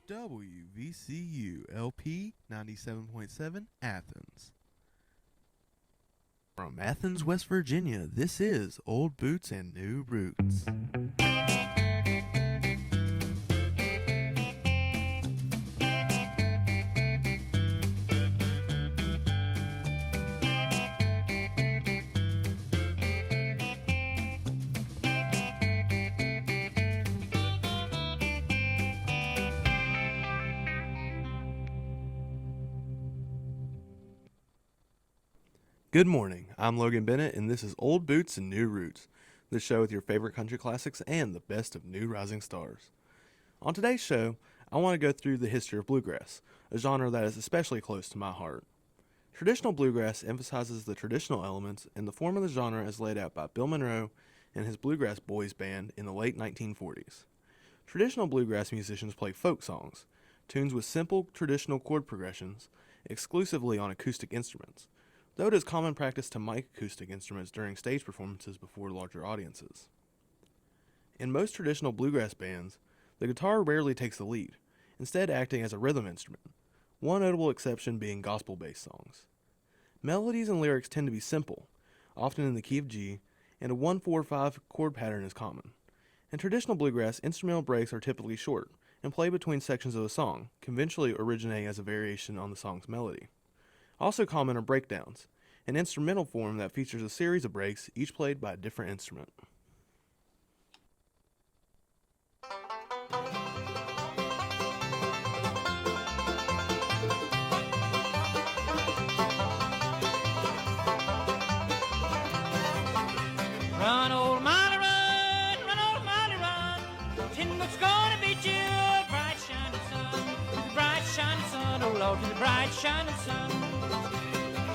WVCU LP 97.7 Athens. From Athens, West Virginia, this is Old Boots and New Roots. Good morning, I'm Logan Bennett, and this is Old Boots and New Roots, the show with your favorite country classics and the best of new rising stars. On today's show, I want to go through the history of bluegrass, a genre that is especially close to my heart. Traditional bluegrass emphasizes the traditional elements and the form of the genre as laid out by Bill Monroe and his Bluegrass Boys band in the late 1940s. Traditional bluegrass musicians play folk songs, tunes with simple traditional chord progressions, exclusively on acoustic instruments, though it is common practice to mic acoustic instruments during stage performances before larger audiences. In most traditional bluegrass bands, the guitar rarely takes the lead, instead acting as a rhythm instrument, one notable exception being gospel-based songs. Melodies and lyrics tend to be simple, often in the key of G, and a 1-4-5 chord pattern is common. In traditional bluegrass, instrumental breaks are typically short and play between sections of a song, conventionally originating as a variation on the song's melody. Also common are breakdowns, an instrumental form that features a series of breaks, each played by a different instrument. Run, old Molly, run, old Molly, run. Tin Book's gonna beat you, bright shining sun, bright shining sun, oh Lord, to the bright shining sun.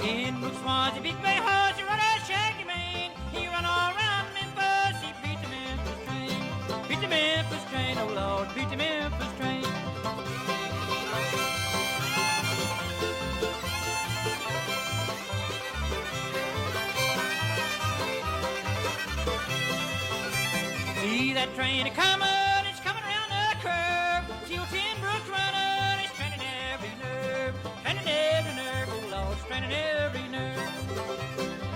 Tin Book's was a big bay horse, he run a shaggy mane. He run all around Memphis, he beat the Memphis train. Beat the Memphis train, oh Lord, beat the Memphis train. See that train a-comin', it's comin' around the curve. See old Tin Brook's runnin', it's straining every nerve, oh Lord, straining every nerve.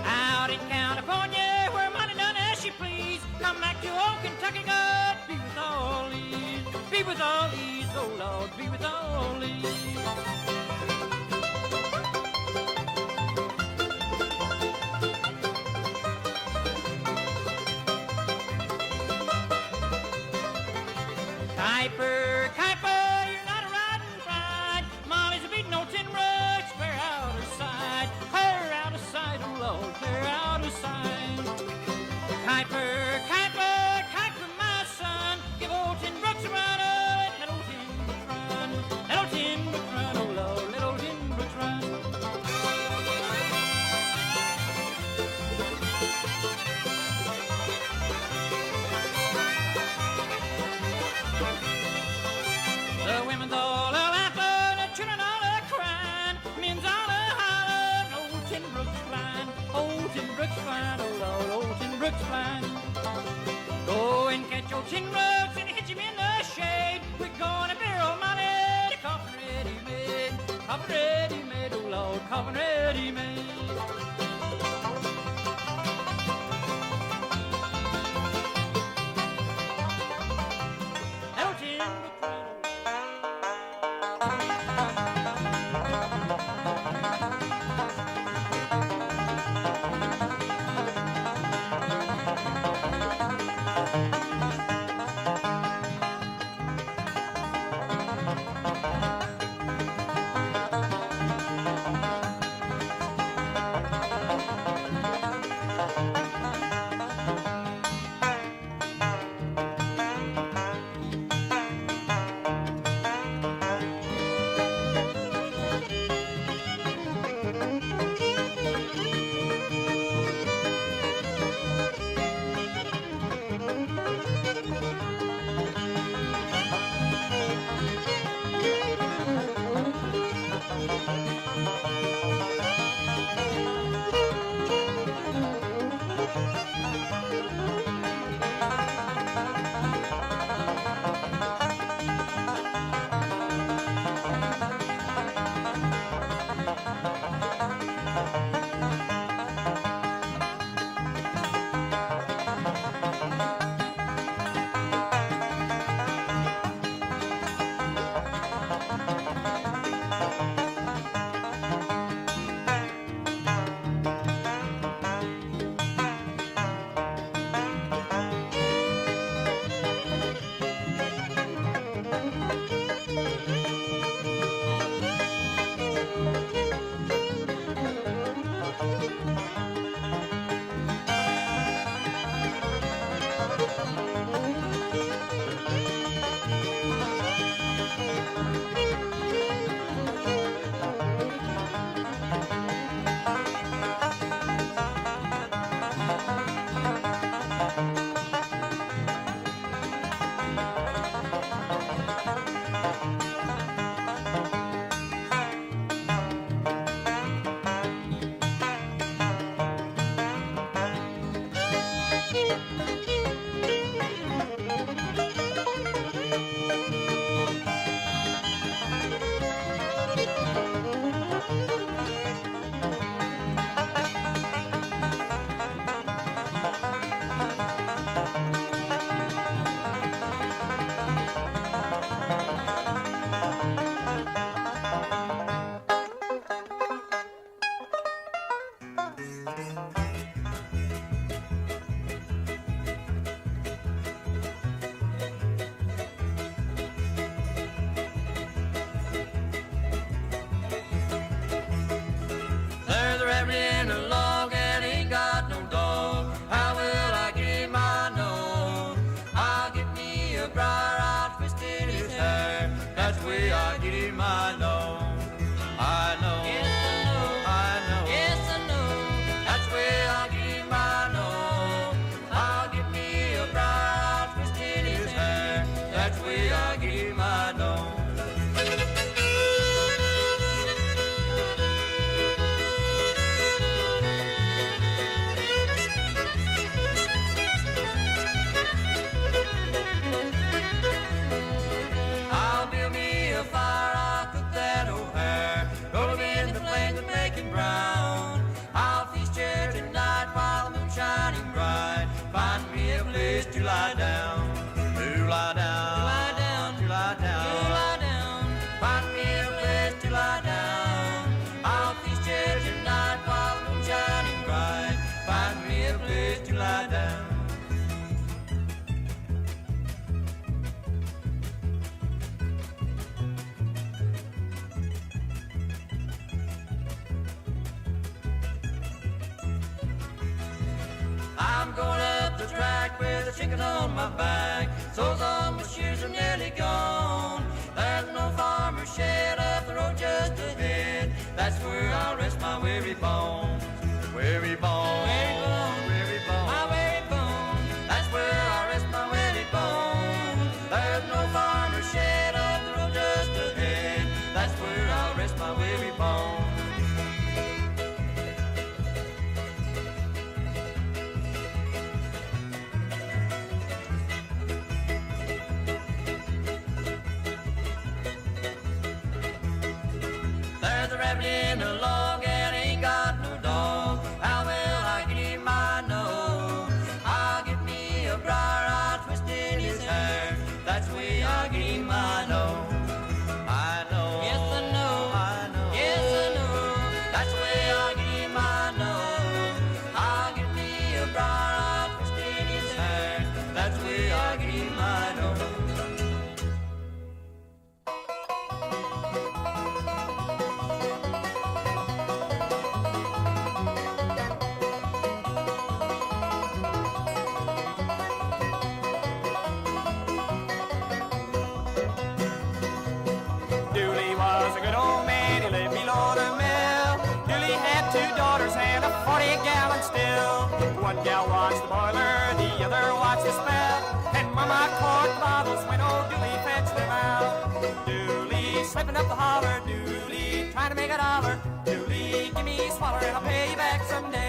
Out in California, where money done as she please, come back to old Kentucky, God, be with all these, be with all these, oh Lord, be with all these. Kuiper, Kuiper, you're not a riding bride. Molly's a beating old Tin Brooks, clear out her side, oh Lord, clear out her side. Kuiper, Kuiper, Kuiper, my son, give old Tin Brooks a run, let old Tin Brooks run, let old Tin Brooks run, oh Lord, let old Tin Brooks run. The women's all a-laughing, the children all a-crying, men's all a-hollering, old Tin Brook's flying, old Tin Brook's flying, oh Lord, old Tin Brook's flying. Go and catch old Tin Brooks and hitch him in the shade. We're gonna bury old Molly, coffin ready made, oh Lord, coffin ready made. Old Tin Brook's flying. There's a rabbit in a log and he ain't got no dog. How will I get him? I know. I'll get me a briar, I'll twist in his hair. That's the way I get him. I know. I know. Yes, I know. I know. Yes, I know. That's the way I get him. I know. I'll get me a briar, I'll twist in his hair. That's the way I get him. I know. I'll build me a fire, I'll cook that old hare, roll him in the flames and make him brown. I'll feast here tonight while the moon's shining bright. Find me a place to lie down, to lie down, to lie down, to lie down, to lie down. Find me a place to lie down. I'll feast here tonight while the moon's shining bright. Find me a place to lie down. I'm going up the track with a chicken on my back. Soles on my shoes are nearly gone. There's no farmer's shed up the road just ahead. That's where I'll rest my weary bones. Weary bones. Weary bones. Weary bones. My weary bones. That's where I'll rest my weary bones. There's no farmer's shed up the road just ahead. That's where I'll rest my weary bones. There's a rabbit in a log and ain't got no dog. How will I get him? I know. I'll get me a briar, I'll twist in his hair. That's the way I get him. I know. I know. Yes, I know. I know. Yes, I know. That's the way I get him. I know. I'll get me a briar, I'll twist in his hair. That's the way I get him. I know. Dooley was a good old man, he lived below the mill. Dooley had 2 daughters and a 40-gallon still. One gal watched the boiler, the other watched the spout. And Mama corked bottles when old Dooley fetched them out. Dooley slipping up the holler, Dooley trying to make a dollar. Dooley, give me a swaller and I'll pay you back someday.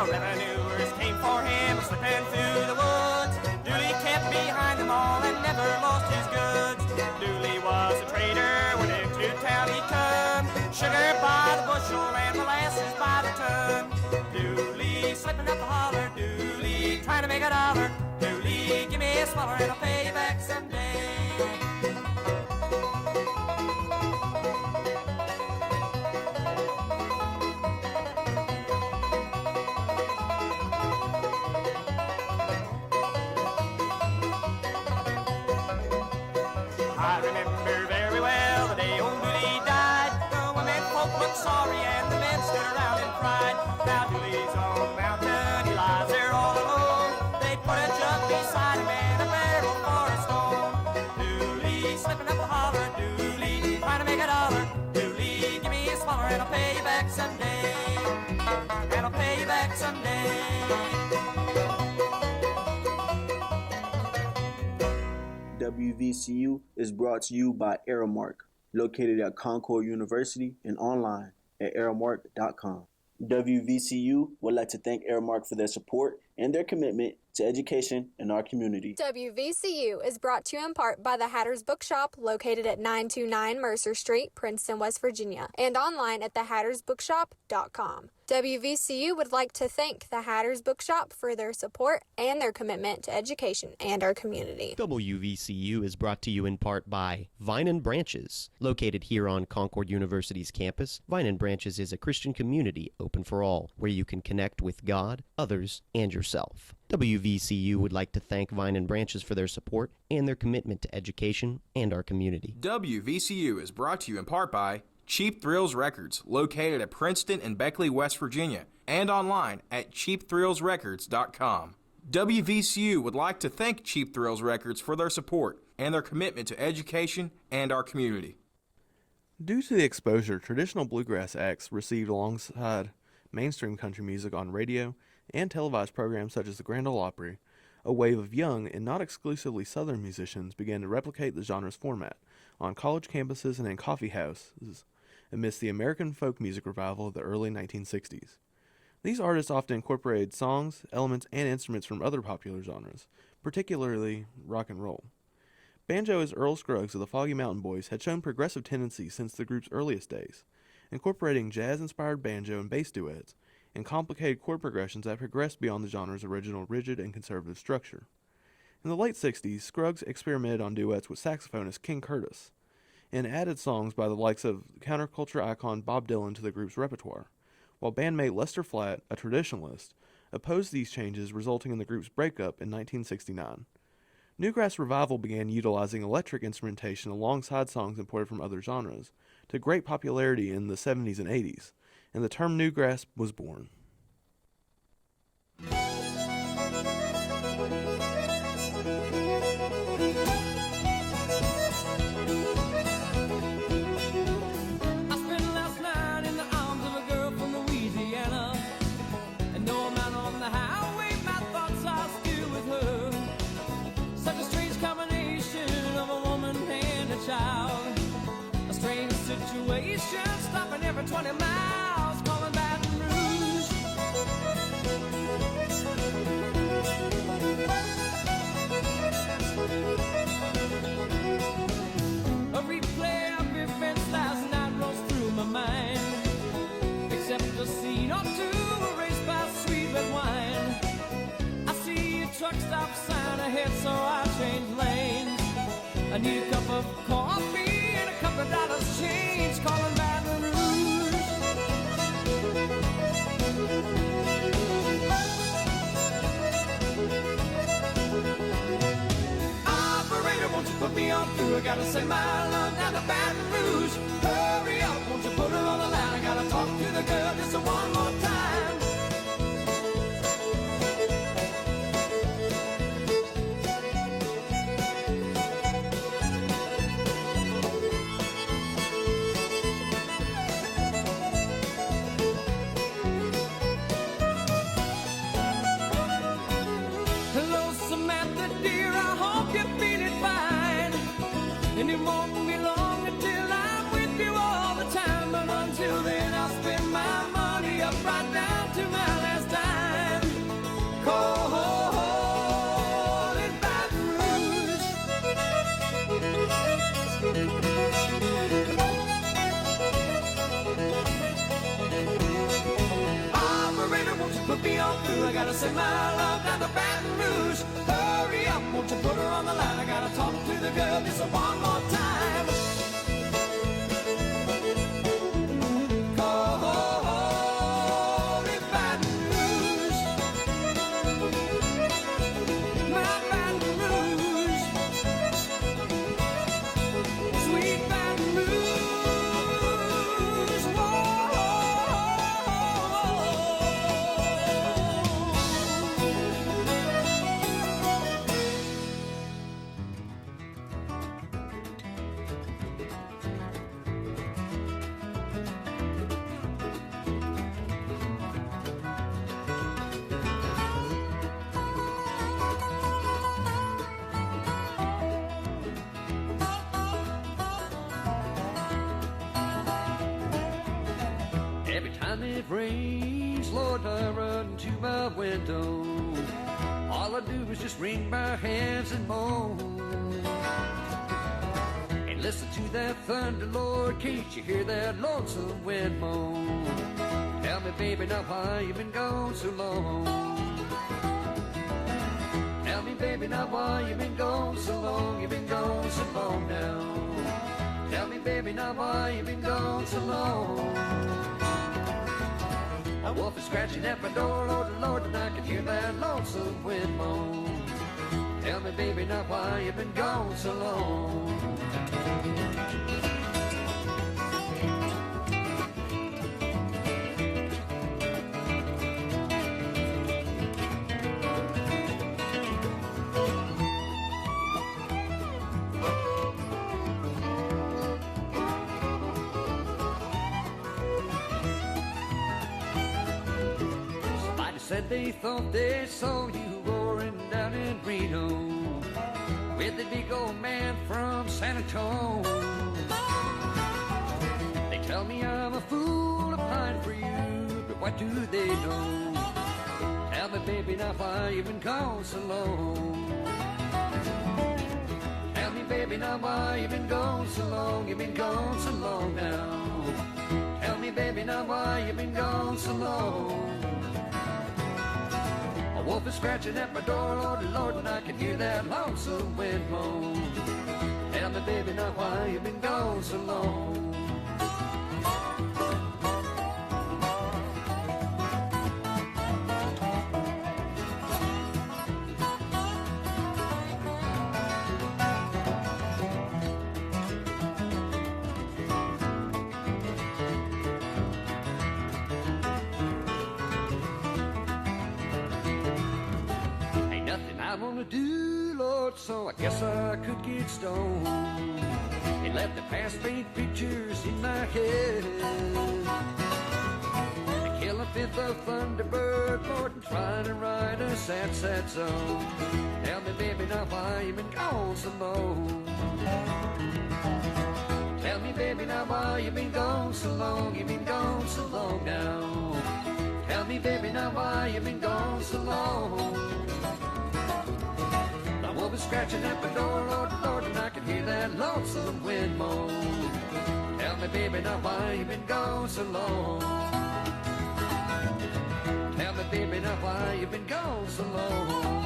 The revenuers came for him, slipping through the woods. Dooley kept behind them all and never lost his goods. Dooley was a trader, when into town he come. Sugar by the bushel and molasses by the ton. Dooley slipping up the holler, Dooley trying to make a dollar. Dooley, give me a swaller and I'll pay you back someday. I remember very well the day old Dooley died. The women folk looked sorry and the men stood around in pride. Now Dooley's on the mountain, he lies there all alone. They put a jug beside him and a barrel for a stone. Dooley slipping up a holler, Dooley trying to make a dollar. Dooley, give me a smaller and I'll pay you back someday. And I'll pay you back someday. WVCU is brought to you by Aramark, located at Concord University and online at aramark.com. WVCU would like to thank Aramark for their support and their commitment to education in our community. WVCU is brought to you in part by the Hatter's Bookshop, located at 929 Mercer Street, Princeton, West Virginia, and online at thehattersbookshop.com. WVCU would like to thank the Hatter's Bookshop for their support and their commitment to education and our community. WVCU is brought to you in part by Vine and Branches. Located here on Concord University's campus, Vine and Branches is a Christian community open for all, where you can connect with God, others, and yourself. WVCU would like to thank Vine and Branches for their support and their commitment to education and our community. WVCU is brought to you in part by Cheap Thrills Records, located at Princeton and Beckley, West Virginia, and online at cheapthrillsrecords.com. WVCU would like to thank Cheap Thrills Records for their support and their commitment to education and our community. Due to the exposure traditional bluegrass acts received alongside mainstream country music on radio and televised programs such as the Grand Ole Opry, a wave of young and not exclusively Southern musicians began to replicate the genre's format on college campuses and in coffee houses amidst the American folk music revival of the early 1960s. These artists often incorporated songs, elements, and instruments from other popular genres, particularly rock and roll. Banjoist Earl Scruggs of the Foggy Mountain Boys had shown progressive tendencies since the group's earliest days, incorporating jazz-inspired banjo and bass duets, and complicated chord progressions that progressed beyond the genre's original rigid and conservative structure. In the late 60s, Scruggs experimented on duets with saxophonist King Curtis, and added songs by the likes of counterculture icon Bob Dylan to the group's repertoire, while bandmate Lester Flatt, a traditionalist, opposed these changes, resulting in the group's breakup in 1969. Newgrass Revival began utilizing electric instrumentation alongside songs imported from other genres, to great popularity in the 70s and 80s, and the term Newgrass was born. Situation stopping every 20 miles, calling Baton Rouge. A replay of events last night rolls through my mind, except a scene or two erased by sweet red wine. I see a truck stop sign ahead, so I change lanes. I need a cup of coffee, $100 change, calling Baton Rouge. Operator, won't you put me on through? I gotta send my love down to Baton Rouge. Hurry up, won't you put her on the line? I gotta talk to the girl just one more time. And it won't be long until I'm with you all the time. But until then, I'll spend my money up right down to my last dime. Cold in Baton Rouge. Operator, won't you put me on through? I gotta send my love down to Baton Rouge. Hurry up, won't you put her on the line? I gotta talk to the girl just one more time. Cold in Baton Rouge. My Baton Rouge. Every time it rains, Lord, I run to my window. All I do is just wring my hands and moan. And listen to that thunder, Lord, can't you hear that lonesome wind moan? Tell me, baby, now why you been gone so long? Tell me, baby, now why you been gone so long? You been gone so long now. Tell me, baby, now why you been gone so long? A wolf is scratching at my door, Lord, Lord, and I can hear that lonesome wind moan. Tell me, baby, now why you been gone so long? Said they thought they saw you roaring down in Reno with the big old man from San Antonio. They tell me I'm a fool to pine for you, but what do they know? Tell me, baby, now why you been gone so long? Tell me, baby, now why you been gone so long? You been gone so long now. Tell me, baby, now why you been gone so long? A wolf is scratching at my door, Lord, Lord, and I can hear that lonesome wind moan. Tell me, baby, now why you been gone so long? I wanna do, Lord, so I guess I could get stoned and let the past paint pictures in my head. To kill a fifth of Thunderbird, Lord, and try to write a sad, sad song. Tell me, baby, now why you been gone so long? Tell me, baby, now why you been gone so long? You been gone so long now. Tell me, baby, now why you been gone so long? Wolf is scratching at my door, Lord, Lord, and I can hear that lonesome wind moan. Tell me, baby, now why you been gone so long? Tell me, baby, now why you been gone so long?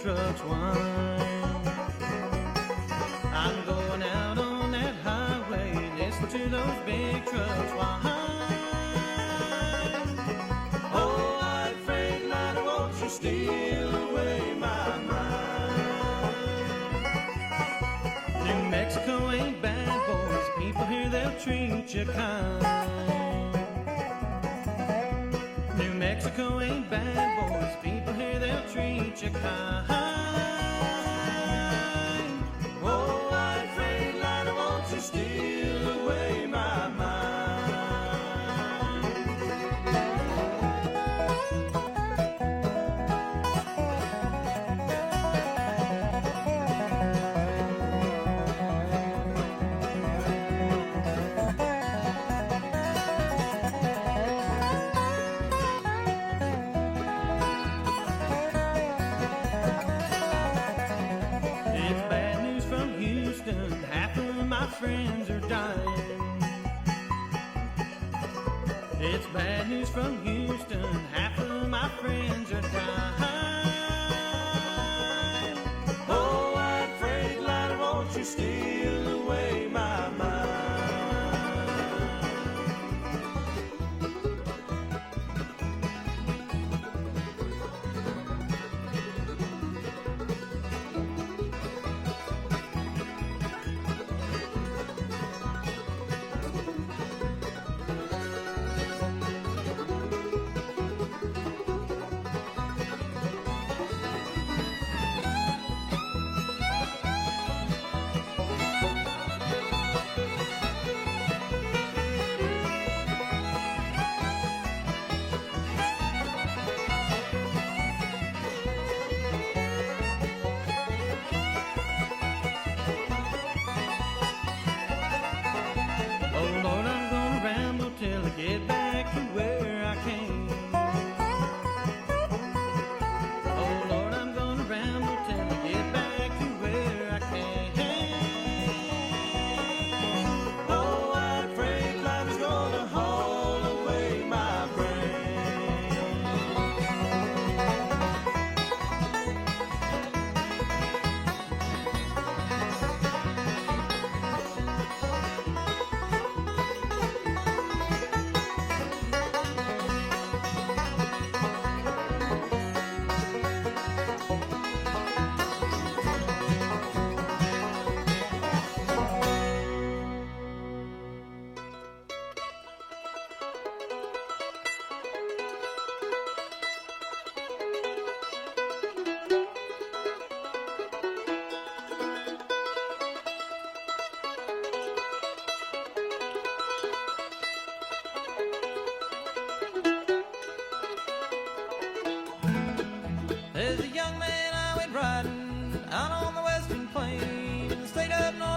Trucks whine. I'm going out on that highway, listen to those big trucks whine. Oh, white Freightliner, won't you steal away my mind? New Mexico ain't bad, boys. People here, they'll treat you kind. New Mexico ain't bad, boys. People here, they'll treat you kind. Oh, white Freightliner, won't you steal away my mind? Friends are dying. It's bad news from Houston. Half of my friends are dying. Oh, white Freightliner, won't you steal away my mind?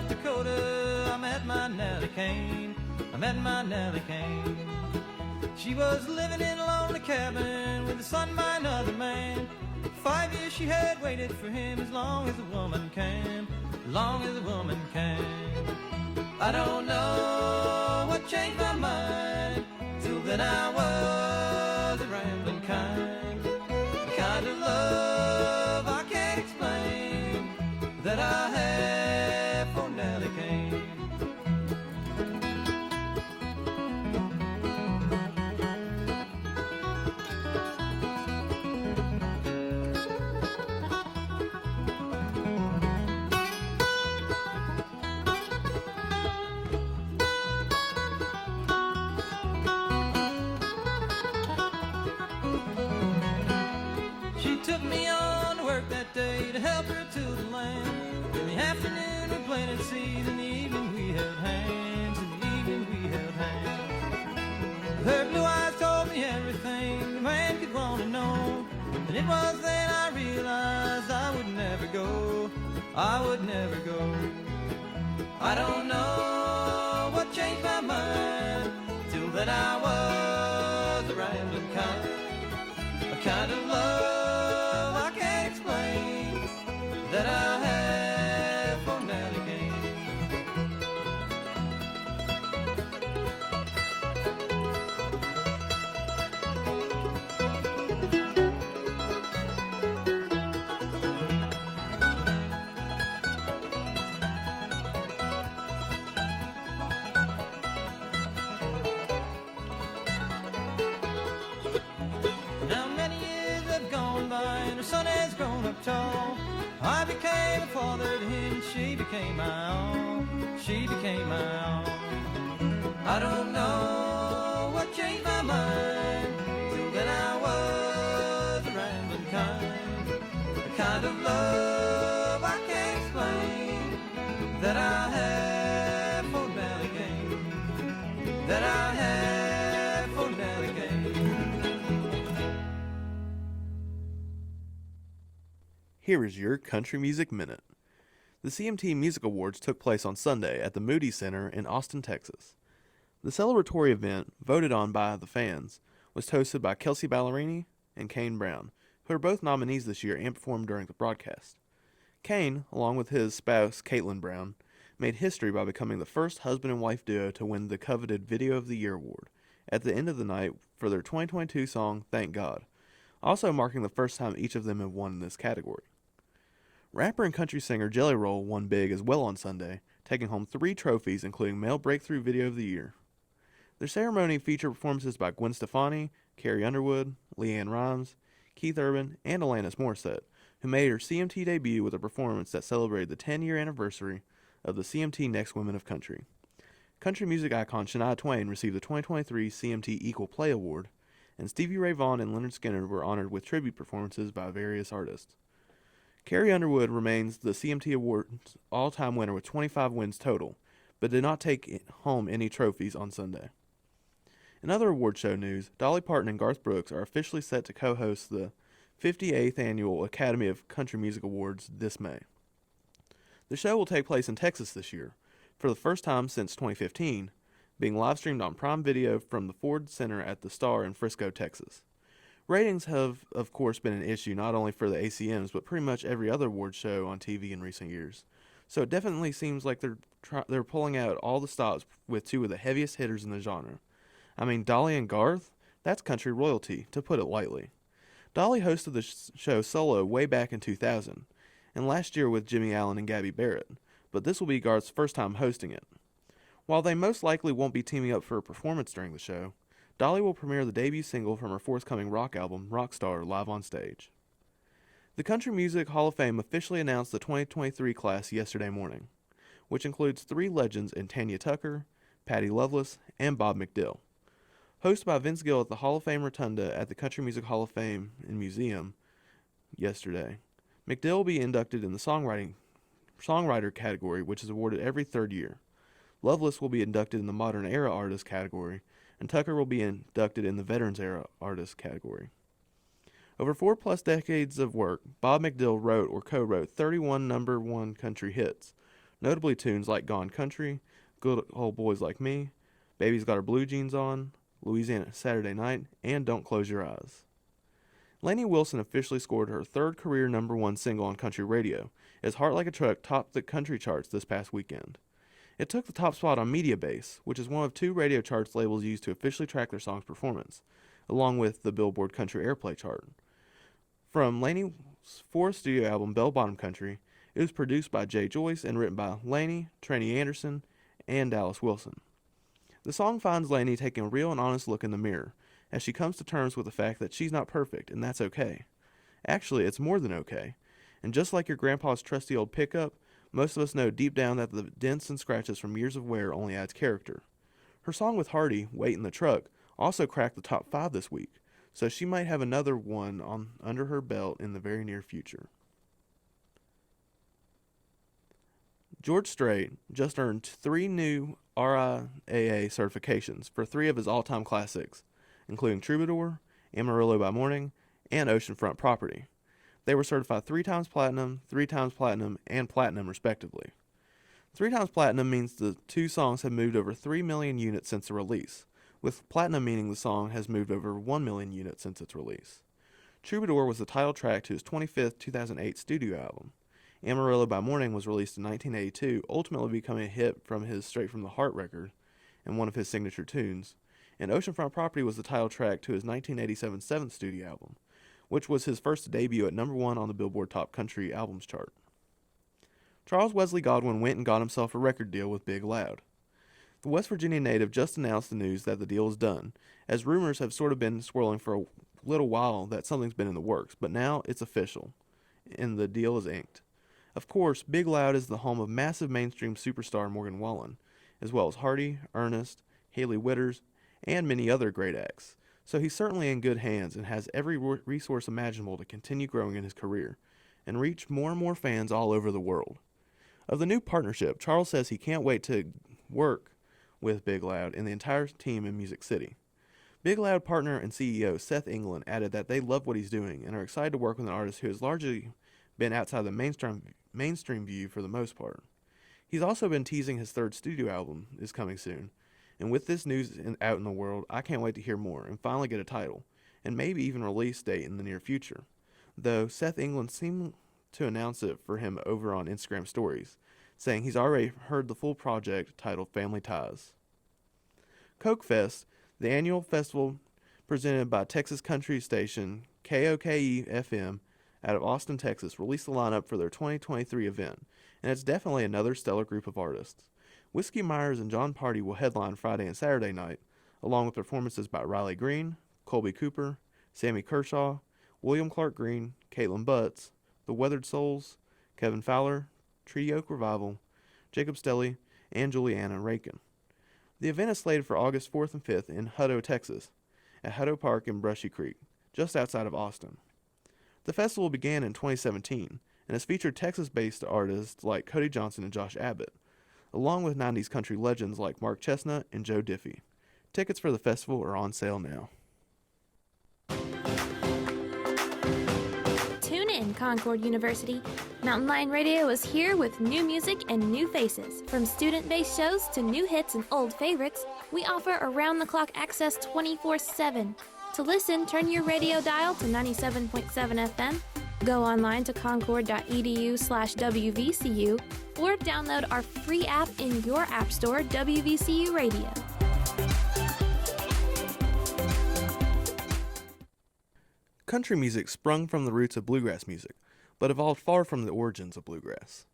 South Dakota, I met my Nellie Kane. I met my Nellie Kane. She was living in a lonely cabin with a son by another man. 5 years she had waited for him, as long as a woman can, as long as a woman can. I don't know what changed my mind, till then I was a rambling kind. The kind of love I can't explain that I have for Nellie Kane. She took me on to work that day to help her to the land. In the afternoon we planted seed, in the evening we held hands, in the evening we held hands. Her blue eyes told me everything a man could want to know. And it was then I realized I would never go, I would never go. I don't know what changed my mind, till then I was a rambling kind. A kind of love I can't explain that I have for Nellie Kane. Now many years have gone by and her son has grown up tall. I became a father to him and she became my all. She became my all. I don't know what changed my mind, till then I was a rambling kind. The kind of love I can't explain that I have for Nellie Kane. That I have for Nellie Kane. Here is your Country Music Minute. The CMT Music Awards took place on Sunday at the Moody Center in Austin, Texas. The celebratory event, voted on by the fans, was hosted by Kelsey Ballerini and Kane Brown, who are both nominees this year and performed during the broadcast. Kane, along with his spouse Caitlin Brown, made history by becoming the first husband and wife duo to win the coveted Video of the Year award at the end of the night for their 2022 song Thank God, also marking the first time each of them have won in this category. Rapper and country singer Jelly Roll won big as well on Sunday, taking home 3 trophies including Male Breakthrough Video of the Year. Their ceremony featured performances by Gwen Stefani, Carrie Underwood, LeAnn Rimes, Keith Urban, and Alanis Morissette, who made her CMT debut with a performance that celebrated the 10-year anniversary of the CMT Next Women of Country. Country music icon Shania Twain received the 2023 CMT Equal Play Award, and Stevie Ray Vaughan and Lynyrd Skynyrd were honored with tribute performances by various artists. Carrie Underwood remains the CMT Awards all-time winner with 25 wins total, but did not take home any trophies on Sunday. In other award show news, Dolly Parton and Garth Brooks are officially set to co-host the 58th Annual Academy of Country Music Awards this May. The show will take place in Texas this year, for the first time since 2015, being live-streamed on Prime Video from the Ford Center at the Star in Frisco, Texas. Ratings have, of course, been an issue not only for the ACMs, but pretty much every other award show on TV in recent years. So it definitely seems like they're pulling out all the stops with 2 of the heaviest hitters in the genre. I mean, Dolly and Garth? That's country royalty, to put it lightly. Dolly hosted the show solo way back in 2000, and last year with Jimmy Allen and Gabby Barrett, but this will be Garth's first time hosting it. While they most likely won't be teaming up for a performance during the show, Dolly will premiere the debut single from her forthcoming rock album, Rockstar, live on stage. The Country Music Hall of Fame officially announced the 2023 class yesterday morning, which includes 3 legends in Tanya Tucker, Patty Loveless, and Bob McDill. Hosted by Vince Gill at the Hall of Fame Rotunda at the Country Music Hall of Fame and Museum yesterday, McDill will be inducted in the songwriter category, which is awarded every 3rd year. Loveless will be inducted in the Modern Era Artist category, and Tucker will be inducted in the Veterans Era Artist category. Over 4+ decades of work, Bob McDill wrote or co-wrote 31 number 1 country hits, notably tunes like Gone Country, Good Old Boys Like Me, Baby's Got Her Blue Jeans On, Louisiana Saturday Night, and Don't Close Your Eyes. Lainey Wilson officially scored her third career #1 single on country radio, as Heart Like a Truck topped the country charts this past weekend. It took the top spot on Mediabase, which is one of 2 radio charts labels used to officially track their song's performance, along with the Billboard Country Airplay chart. From Lainey's 4th studio album, Bell Bottom Country, it was produced by Jay Joyce and written by Lainey, Tranny Anderson, and Dallas Wilson. The song finds Lainey taking a real and honest look in the mirror, as she comes to terms with the fact that she's not perfect, and that's okay. Actually, it's more than okay. And just like your grandpa's trusty old pickup, most of us know deep down that the dents and scratches from years of wear only adds character. Her song with Hardy, Wait in the Truck, also cracked the top 5 this week, so she might have another one under her belt in the very near future. George Strait just earned 3 new RIAA certifications for 3 of his all-time classics, including Troubadour, Amarillo by Morning, and Oceanfront Property. They were certified 3 times platinum, 3 times platinum, and platinum respectively. 3 times platinum means the 2 songs have moved over 3 million units since the release, with platinum meaning the song has moved over 1 million units since its release. Troubadour was the title track to his 25th 2008 studio album. Amarillo by Morning was released in 1982, ultimately becoming a hit from his Straight from the Heart record and one of his signature tunes, and Oceanfront Property was the title track to his 1987 7th studio album, which was his first debut at #1 on the Billboard Top Country Albums chart. Charles Wesley Godwin went and got himself a record deal with Big Loud. The West Virginia native just announced the news that the deal is done, as rumors have sort of been swirling for a little while that something's been in the works, but now it's official, and the deal is inked. Of course, Big Loud is the home of massive mainstream superstar Morgan Wallen, as well as Hardy, Ernest, Haley Witters, and many other great acts, so he's certainly in good hands and has every resource imaginable to continue growing in his career and reach more and more fans all over the world. Of the new partnership, Charles says he can't wait to work with Big Loud and the entire team in Music City. Big Loud partner and CEO Seth England added that they love what he's doing and are excited to work with an artist who has largely been outside the mainstream view for the most part. He's also been teasing his 3rd studio album is coming soon, and with this news out in the world, I can't wait to hear more and finally get a title, and maybe even release date in the near future, though Seth England seemed to announce it for him over on Instagram stories, saying he's already heard the full project titled Family Ties. Coke Fest, the annual festival presented by Texas country station KOKE-FM out of Austin, Texas, released the lineup for their 2023 event, and it's definitely another stellar group of artists. Whiskey Myers and John Party will headline Friday and Saturday night, along with performances by Riley Green, Colby Cooper, Sammy Kershaw, William Clark Green, Caitlin Butts, The Weathered Souls, Kevin Fowler, Tree Oak Revival, Jacob Stelly, and Juliana Rakin. The event is slated for August 4th and 5th in Hutto, Texas, at Hutto Park in Brushy Creek, just outside of Austin. The festival began in 2017 and has featured Texas-based artists like Cody Johnson and Josh Abbott, along with 90s country legends like Mark Chestnut and Joe Diffie. Tickets for the festival are on sale now. Tune in, Concord University. Mountain Lion Radio is here with new music and new faces. From student-based shows to new hits and old favorites, we offer around-the-clock access 24/7. To listen, turn your radio dial to 97.7 FM, go online to concord.edu/WVCU, or download our free app in your app store, WVCU Radio. Country music sprung from the roots of bluegrass music, but evolved far from the origins of bluegrass.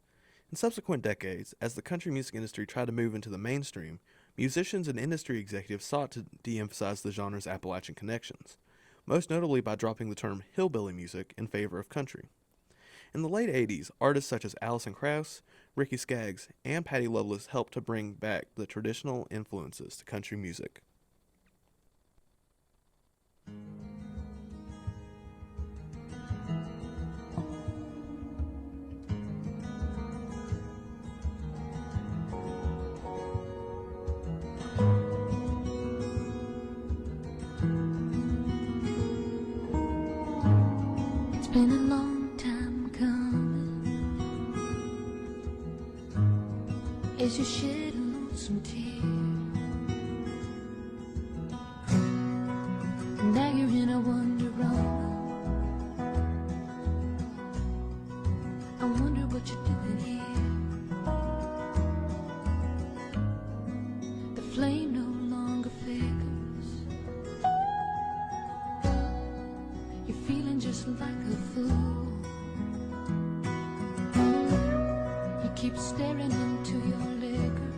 In subsequent decades, as the country music industry tried to move into the mainstream, musicians and industry executives sought to de-emphasize the genre's Appalachian connections, most notably by dropping the term hillbilly music in favor of country. In the late 80s, artists such as Alison Krauss, Ricky Skaggs, and Patty Loveless helped to bring back the traditional influences to country music. It's been a long time coming. as you shed a lonesome tear. Now you're in a wonderama. I wonder what you're doing here. The flame no longer flickers. You're feeling just like a fool. You keep staring into your liquor,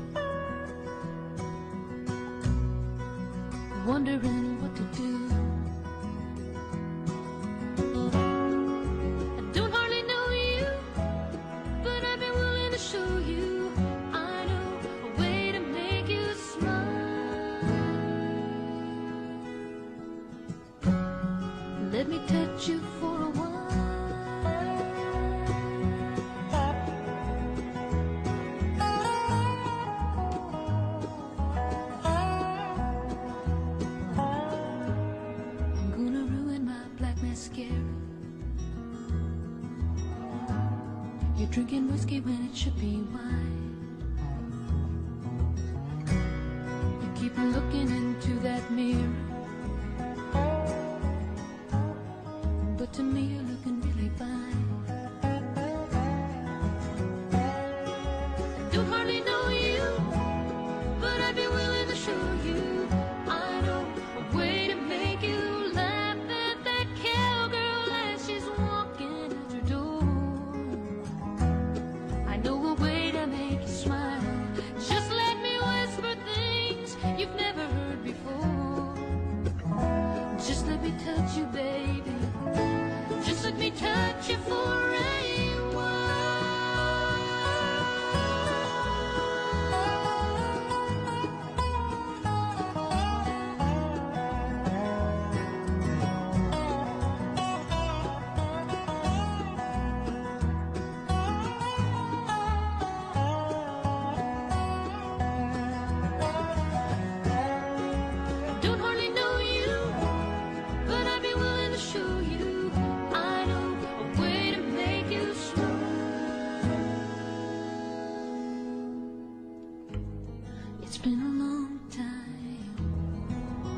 wondering what to do. I don't hardly know you, but I've been willing to show you. I know a way to make you smile. Let me touch you for a while. I'm gonna ruin my black mascara. You're drinking whiskey when it should be wine. You keep looking into that mirror, but to me you're looking really fine. I don't hardly know you, but I'd be willing to show you. I know a way to make you laugh at that cowgirl as she's walking at your door. I know a way to make you smile. Just let me whisper things you've never heard before. Just let me touch you, baby. Just let me touch you for a while. Don't hardly know you, but I'd be willing to show you. I know a way to make you smile. It's been a long time.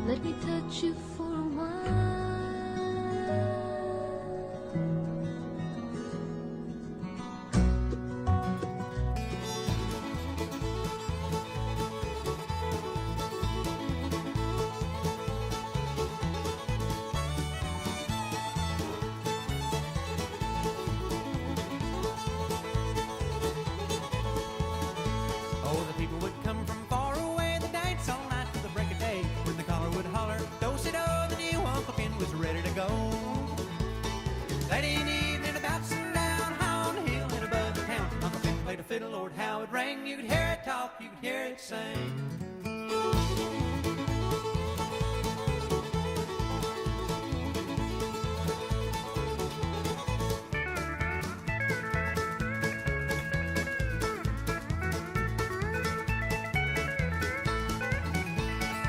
Let me touch you for a while. Oh, the people would come from far away, the dance all night till the break of day. When the caller would holler, do-si-do, the new Uncle Ben was ready to go. That evening about sundown, on the hill and above the town, Uncle Ben played a fiddle, Lord, how it rang. You could hear it talk, you could hear it sing.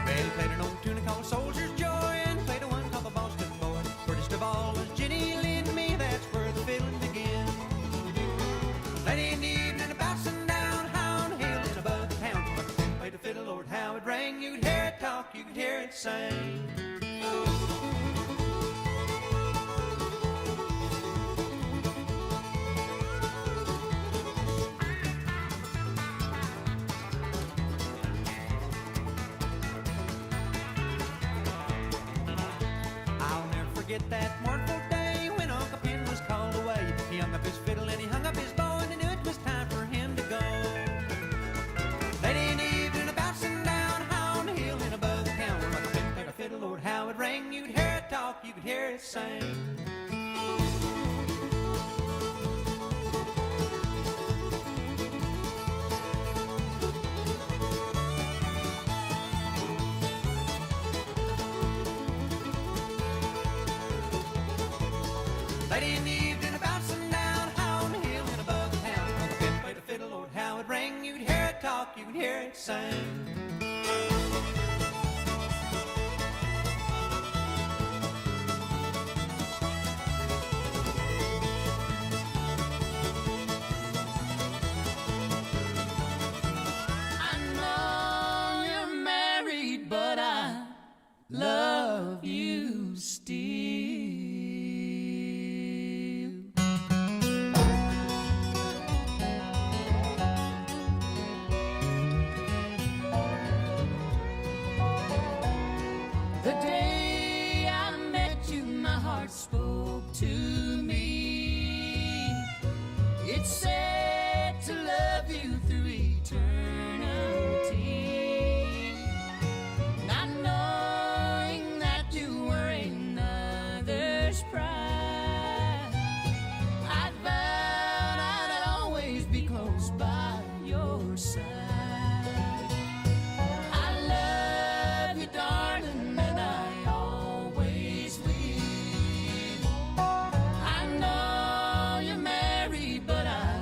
Well, he played an old tune called Soldier's Joy, and played a one called the Boston Boy. Prettiest of all was Jenny Lind to me, that's where the fiddling began. That evening about sundown, on the hill and above the town, Uncle Ben played a fiddle, Lord, how it rang. You could hear it talk, you could hear it sing. I'll never forget that mournful day when Uncle Ben was called away. He hung up his fiddle and he hung up his bow, and he knew it was time for him to go. Late in the evening about sundown, on the hill and above the town, where Uncle Ben played a fiddle, Lord, how it rang. You could hear it talk, you could hear it sing. Late in the evening about sundown, on the hill and above the town, Uncle Ben played a fiddle, Lord, how it rang. You could hear it talk, you could hear it sing. love you still. The day I met you, my heart spoke to me. It said to love you through eternity. Not knowing that you were another's pride, I vowed I'd always be close by your side. I love you, darling, and I always will. I know you're married, but I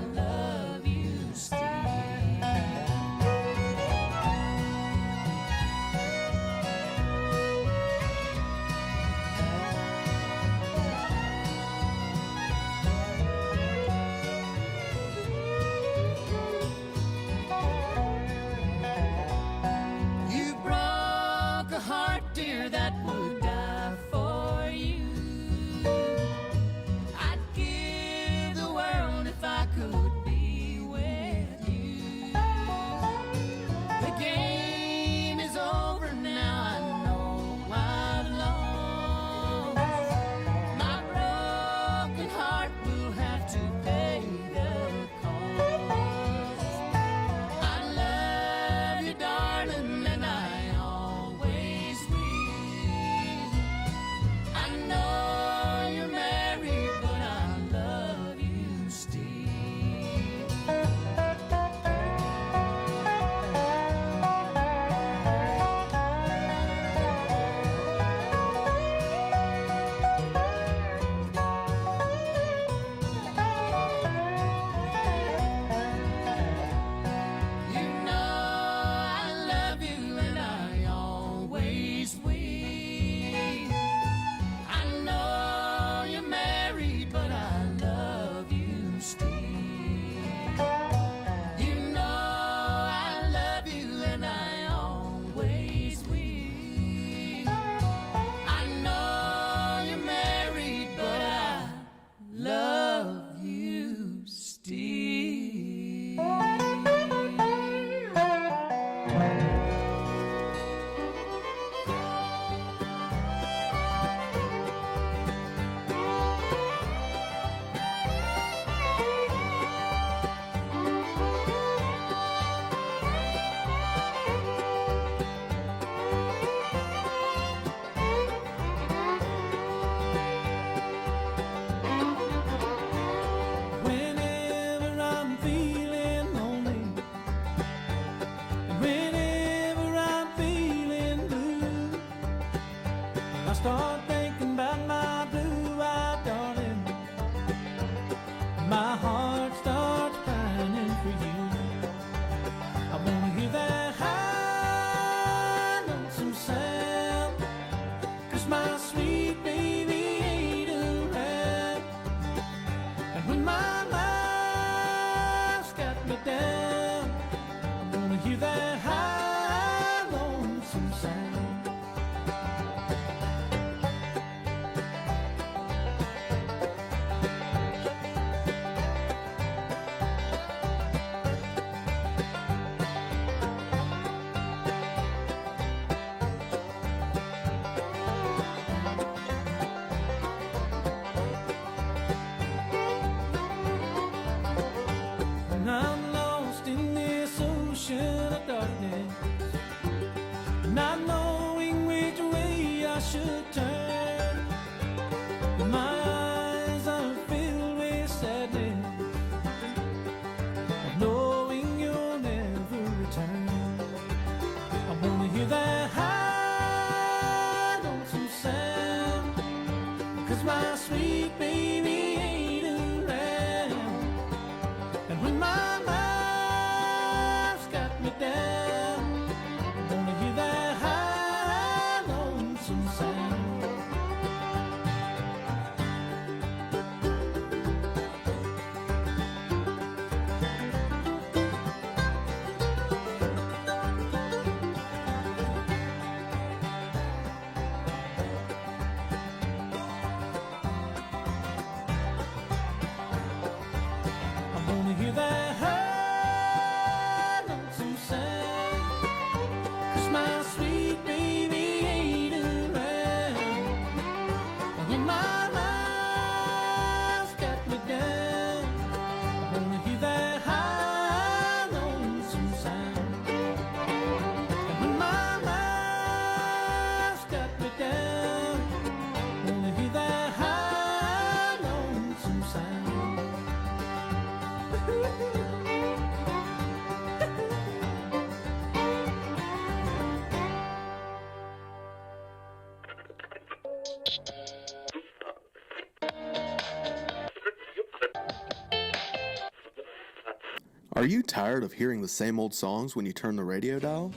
Are you tired of hearing the same old songs when you turn the radio dial?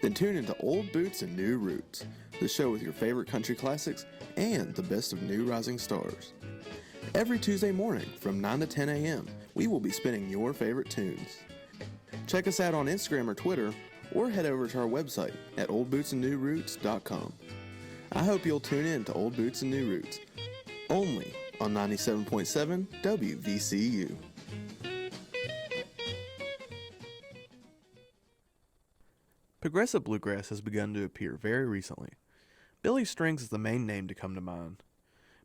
Then tune into Old Boots and New Roots, the show with your favorite country classics and the best of new rising stars. Every Tuesday morning from 9 to 10 a.m., we will be spinning your favorite tunes. Check us out on Instagram or Twitter, or head over to our website at oldbootsandnewroots.com. I hope you'll tune in to Old Boots and New Roots, only on 97.7 WVCU. Progressive bluegrass has begun to appear very recently. Billy Strings is the main name to come to mind,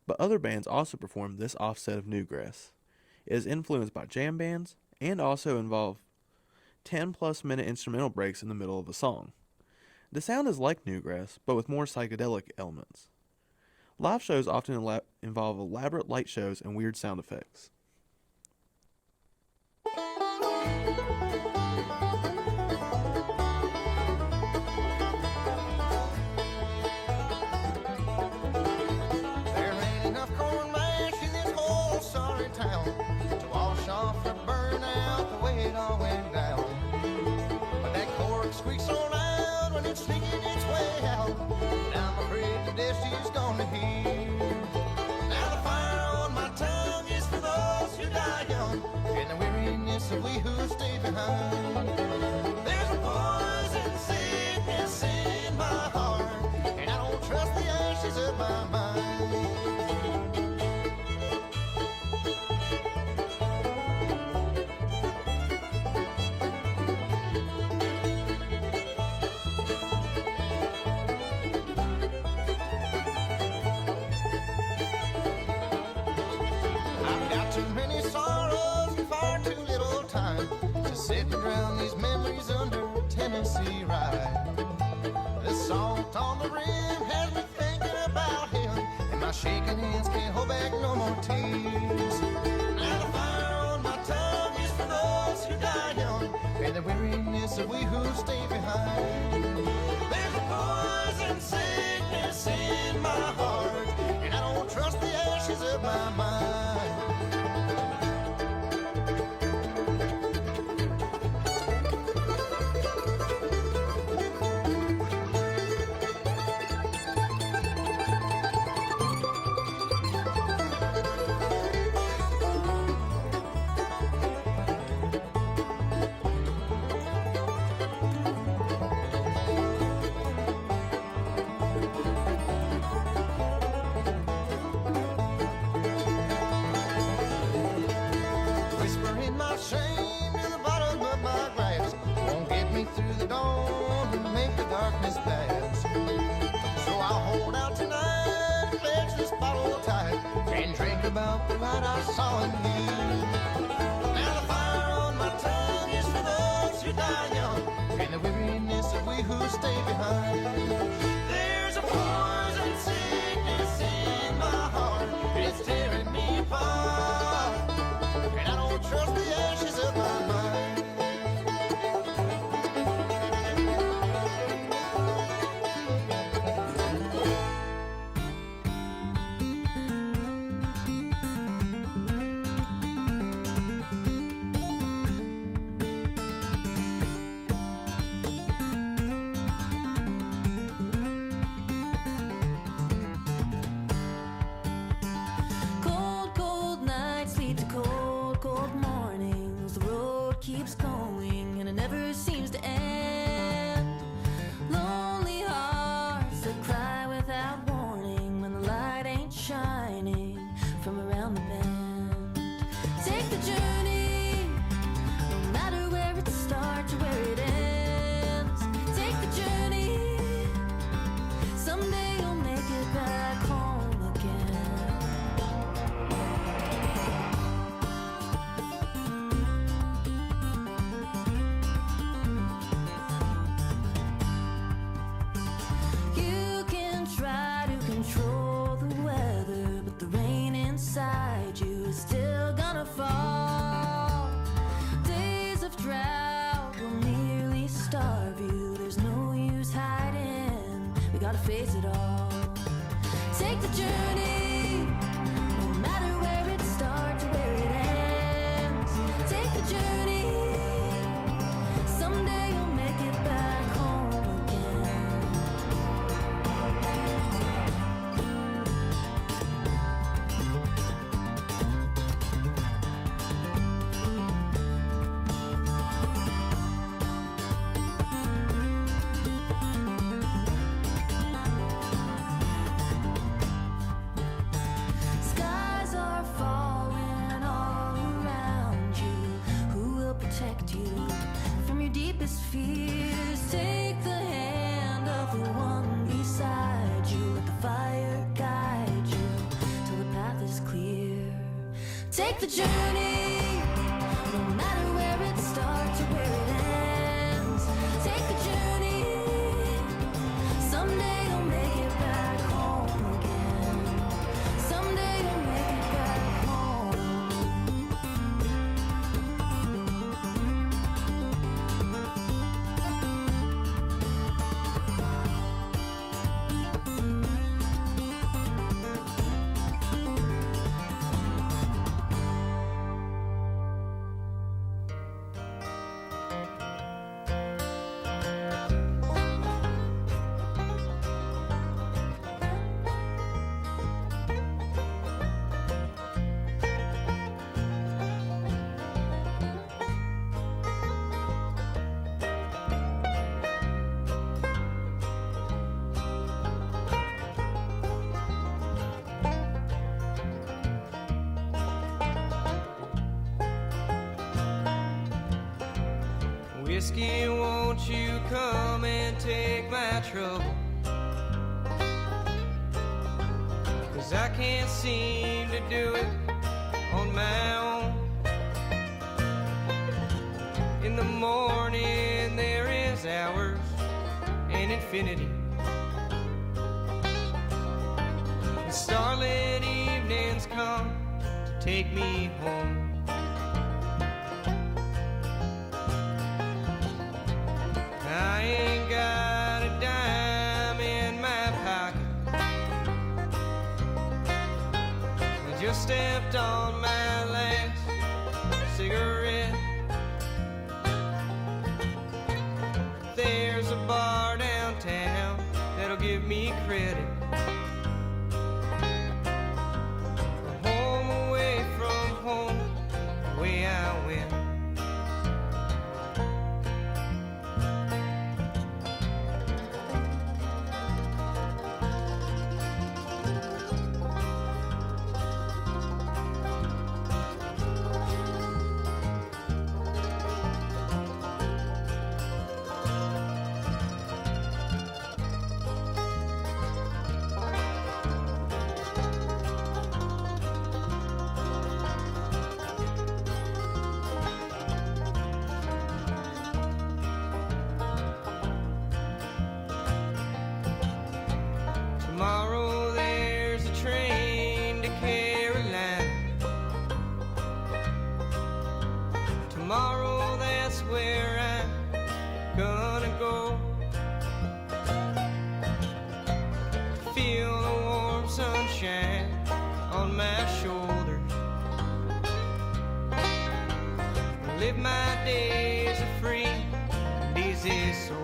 but other bands also perform this offset of newgrass. It is influenced by jam bands and also involve 10-plus minute instrumental breaks in the middle of a song. The sound is like newgrass, but with more psychedelic elements. Live shows often involve elaborate light shows and weird sound effects. Squeaks so loud when it's sneaking its way out, and I'm afraid today she's gonna hear. Now the fire on my tongue is for those who die young, and the weariness of we who stay behind. There's a poison sickness in my heart, and I don't trust the ashes of my mind. Sitting around these memories under Tennessee ride. The salt on the rim has me thinking about him, and my shaking hands can't hold back no more tears. Now the fire on my tongue is for those who die young, and the weariness of we who stay behind. There's a poison sickness in my heart, and I don't trust the ashes of my mind. About the light I saw in you. Now the fire on my tongue is for those who die young, and the weariness of we who stay behind. There's a poison sickness in my heart, it's tearing me apart, and I don't trust the ashes of my mind. Face it all. Take the journey, no matter where it starts or where it ends. Take the journey. deepest fears. Take the hand of the one beside you. Let the fire guide you till the path is clear. Take the journey, no matter where it starts or where it ends. Take the journey, someday you'll make it back home again. Someday you'll make it back home. Whiskey, won't you come and take my trouble? 'Cause I can't seem to do it on my own. In the morning there is hours and infinity. The starlit evenings come to take me home. I ain't got a dime in my pocket. I just stepped on my last cigarette. There's a bar downtown that'll give me credit. Home away from home, the way I went. Tomorrow there's a train to Carolina. Tomorrow that's where I'm gonna go. Feel the warm sunshine on my shoulders. Live my days a free and easy soul.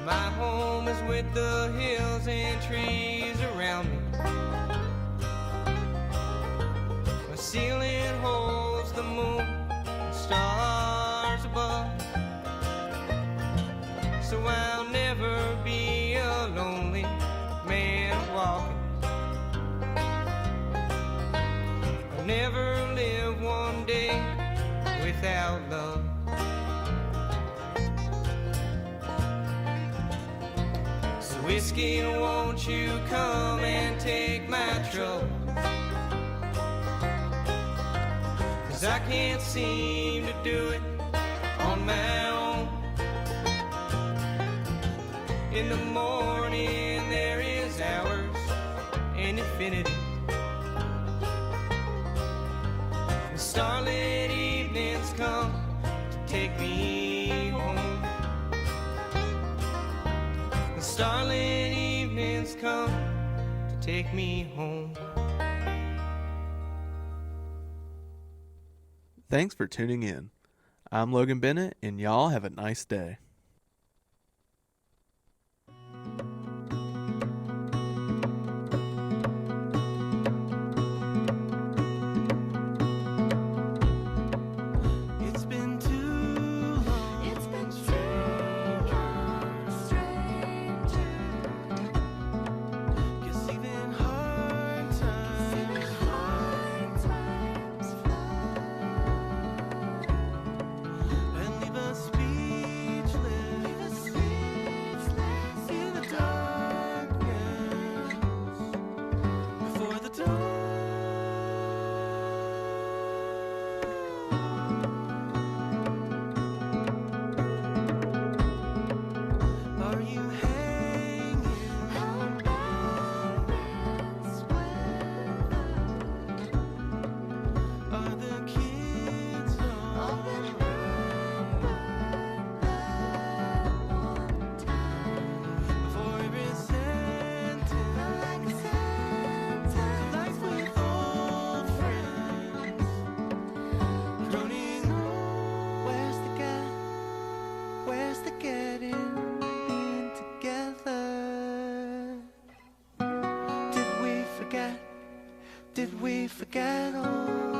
My home is with the hills and trees around me. My ceiling holds the moon and stars above. So I'll never be a lonely man walking. I'll never live one day without love. Whiskey, won't you come and take my trouble? 'Cause I can't seem to do it on my own. In the morning there is hours and infinity. The starlit evenings come to take me home. The starlit evenings come to take me home. Thanks for tuning in. I'm Logan Bennett, and y'all have a nice day. It's been too long. It's been too long, stranger. 'Cause even hard times Fly and leave us speechless in the darkness before the dawn. Are you hanging? How about this weather? Are the kids All home? remember that one time. Before every sentence, Like a sentence. life with old friends, groaning, where's the get? Where's the getting? Being together. Did we forget? Did we forget all?